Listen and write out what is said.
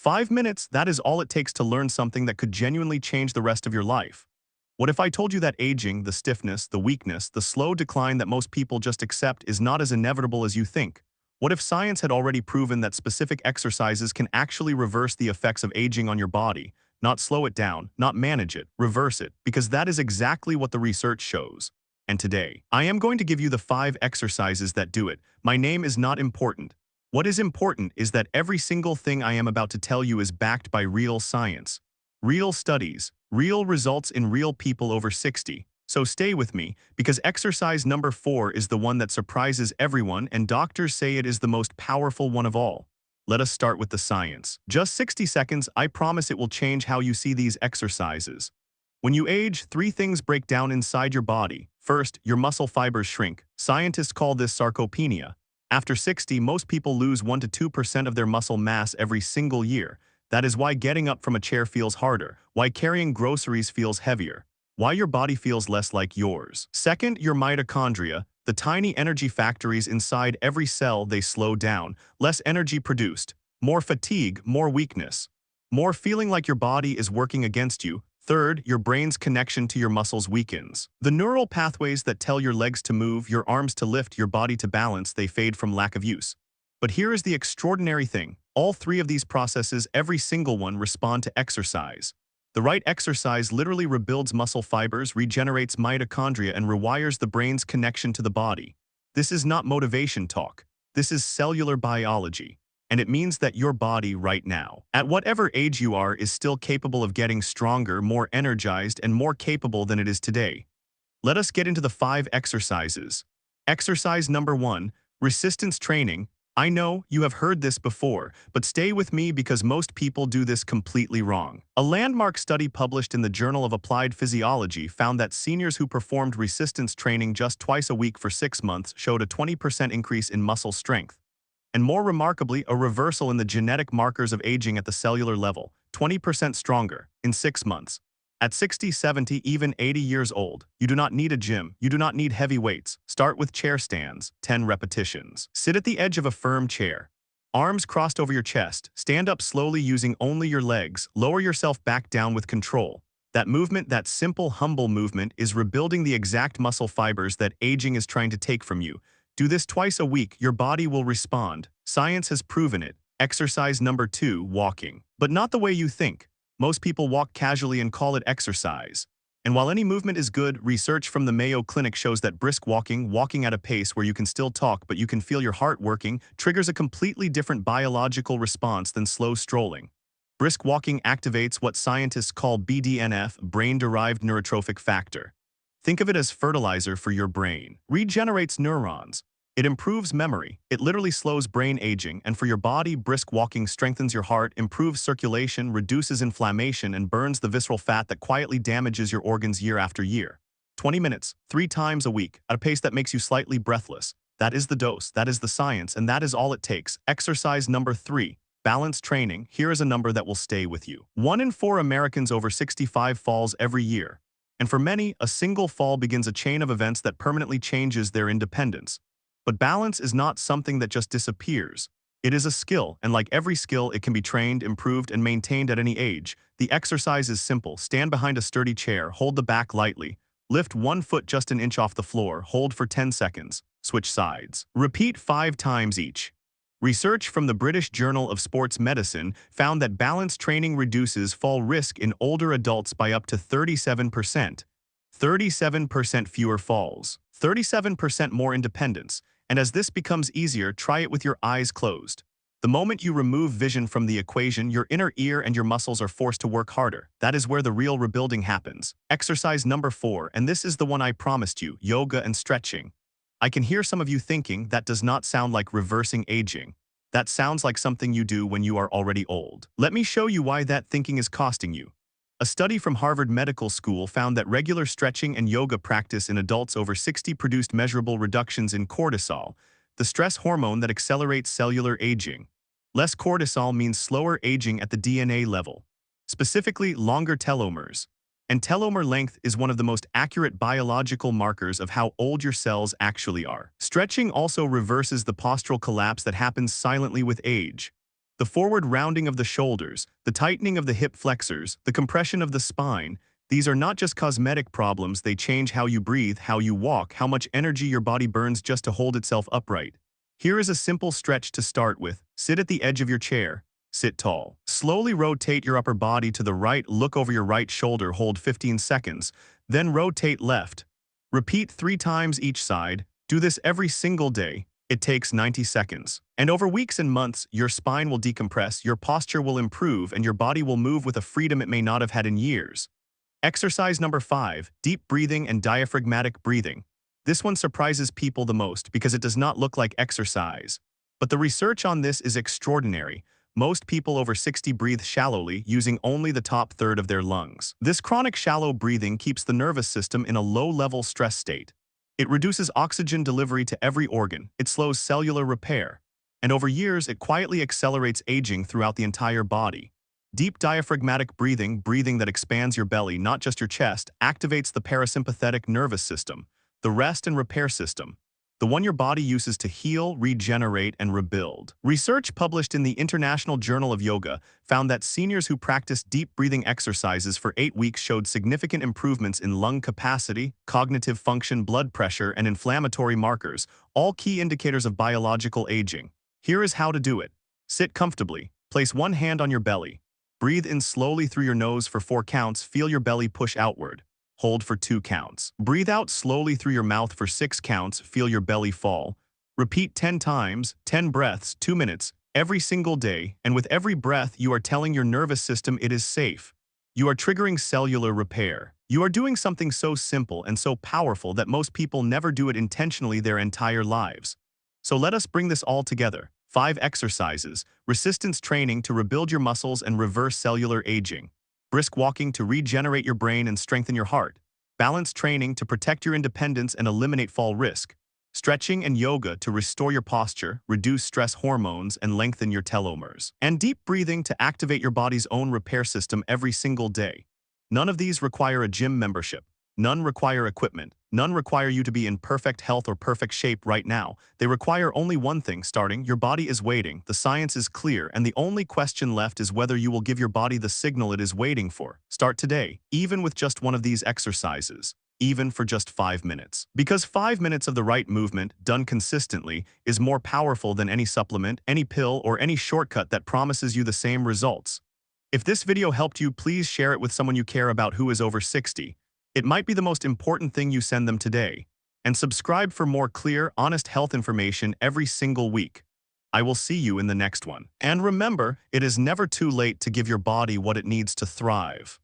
5 minutes, that is all it takes to learn something that could genuinely change the rest of your life. What if I told you that aging, the stiffness, the weakness, the slow decline that most people just accept is not as inevitable as you think? What if science had already proven that specific exercises can actually reverse the effects of aging on your body? Not slow it down, not manage it, reverse it, because that is exactly what the research shows. And today, I am going to give you the 5 exercises that do it. My name is not important. What is important is that every single thing I am about to tell you is backed by real science. Real studies, real results in real people over 60. So stay with me, because exercise number 4 is the one that surprises everyone and doctors say it is the most powerful one of all. Let us start with the science. Just 60 seconds, I promise it will change how you see these exercises. When you age, 3 things break down inside your body. First, your muscle fibers shrink. Scientists call this sarcopenia. After 60, most people lose 1 to 2% of their muscle mass every single year. That is why getting up from a chair feels harder, why carrying groceries feels heavier, why your body feels less like yours. Second, your mitochondria, the tiny energy factories inside every cell, they slow down. Less energy produced, more fatigue, more weakness, more feeling like your body is working against you. Third, your brain's connection to your muscles weakens. The neural pathways that tell your legs to move, your arms to lift, your body to balance, they fade from lack of use. But here is the extraordinary thing. All 3 of these processes, every single one, respond to exercise. The right exercise literally rebuilds muscle fibers, regenerates mitochondria, and rewires the brain's connection to the body. This is not motivation talk. This is cellular biology. And it means that your body right now, at whatever age you are, is still capable of getting stronger, more energized, and more capable than it is today. Let us get into the 5 exercises. Exercise number 1, resistance training. I know you have heard this before, but stay with me because most people do this completely wrong. A landmark study published in the Journal of Applied Physiology found that seniors who performed resistance training just twice a week for 6 months showed a 20% increase in muscle strength. And more remarkably, a reversal in the genetic markers of aging at the cellular level, 20% stronger, in 6 months. At 60, 70, even 80 years old, you do not need a gym, you do not need heavy weights. Start with chair stands, 10 repetitions. Sit at the edge of a firm chair. Arms crossed over your chest, stand up slowly using only your legs, lower yourself back down with control. That movement, that simple, humble movement, is rebuilding the exact muscle fibers that aging is trying to take from you. Do this twice a week, your body will respond. Science has proven it. Exercise number 2, walking. But not the way you think. Most people walk casually and call it exercise. And while any movement is good, research from the Mayo Clinic shows that brisk walking, walking at a pace where you can still talk but you can feel your heart working, triggers a completely different biological response than slow strolling. Brisk walking activates what scientists call BDNF, brain-derived neurotrophic factor. Think of it as fertilizer for your brain. Regenerates neurons. It improves memory. It literally slows brain aging, and for your body, brisk walking strengthens your heart, improves circulation, reduces inflammation, and burns the visceral fat that quietly damages your organs year after year. 20 minutes, 3 times a week, at a pace that makes you slightly breathless. That is the dose, that is the science, and that is all it takes. Exercise number 3, balance training. Here is a number that will stay with you. 1 in 4 Americans over 65 falls every year. And for many, a single fall begins a chain of events that permanently changes their independence. But balance is not something that just disappears. It is a skill, and like every skill, it can be trained, improved, and maintained at any age. The exercise is simple. Stand behind a sturdy chair, hold the back lightly, lift 1 foot just an inch off the floor, hold for 10 seconds, switch sides. Repeat 5 times each. Research from the British Journal of Sports Medicine found that balance training reduces fall risk in older adults by up to 37%. 37% fewer falls, 37% more independence. And as this becomes easier, try it with your eyes closed. The moment you remove vision from the equation, your inner ear and your muscles are forced to work harder. That is where the real rebuilding happens. Exercise number 4, and this is the one I promised you, yoga and stretching. I can hear some of you thinking that does not sound like reversing aging. That sounds like something you do when you are already old. Let me show you why that thinking is costing you. A study from Harvard Medical School found that regular stretching and yoga practice in adults over 60 produced measurable reductions in cortisol, the stress hormone that accelerates cellular aging. Less cortisol means slower aging at the DNA level, specifically longer telomeres. And telomere length is one of the most accurate biological markers of how old your cells actually are. Stretching also reverses the postural collapse that happens silently with age. The forward rounding of the shoulders, the tightening of the hip flexors, the compression of the spine, these are not just cosmetic problems, they change how you breathe, how you walk, how much energy your body burns just to hold itself upright. Here is a simple stretch to start with. Sit at the edge of your chair. Sit tall. Slowly rotate your upper body to the right, look over your right shoulder, hold 15 seconds, then rotate left. Repeat 3 times each side. Do this every single day. It takes 90 seconds. And over weeks and months, your spine will decompress, your posture will improve, and your body will move with a freedom it may not have had in years. Exercise number 5, deep breathing and diaphragmatic breathing. This one surprises people the most because it does not look like exercise. But the research on this is extraordinary. Most people over 60 breathe shallowly, using only the top third of their lungs. This chronic shallow breathing keeps the nervous system in a low-level stress state. It reduces oxygen delivery to every organ, it slows cellular repair, and over years it quietly accelerates aging throughout the entire body. Deep diaphragmatic breathing, breathing that expands your belly, not just your chest, activates the parasympathetic nervous system, the rest and repair system, the one your body uses to heal, regenerate, and rebuild. Research published in the International Journal of Yoga found that seniors who practiced deep breathing exercises for 8 weeks showed significant improvements in lung capacity, cognitive function, blood pressure, and inflammatory markers, all key indicators of biological aging. Here is how to do it. Sit comfortably. Place one hand on your belly. Breathe in slowly through your nose for 4 counts. Feel your belly push outward. Hold for 2 counts. Breathe out slowly through your mouth for 6 counts. Feel your belly fall. Repeat 10 times, 10 breaths, 2 minutes, every single day, and with every breath you are telling your nervous system it is safe. You are triggering cellular repair. You are doing something so simple and so powerful that most people never do it intentionally their entire lives. So let us bring this all together. 5 exercises, resistance training to rebuild your muscles and reverse cellular aging. Brisk walking to regenerate your brain and strengthen your heart. Balance training to protect your independence and eliminate fall risk. Stretching and yoga to restore your posture, reduce stress hormones, and lengthen your telomeres. And deep breathing to activate your body's own repair system every single day. None of these require a gym membership. None require equipment. None require you to be in perfect health or perfect shape right now. They require only one thing: starting. Your body is waiting, the science is clear, and the only question left is whether you will give your body the signal it is waiting for. Start today, even with just one of these exercises, even for just 5 minutes. Because 5 minutes of the right movement, done consistently, is more powerful than any supplement, any pill, or any shortcut that promises you the same results. If this video helped you, please share it with someone you care about who is over 60. It might be the most important thing you send them today. And subscribe for more clear, honest health information every single week. I will see you in the next one. And remember, it is never too late to give your body what it needs to thrive.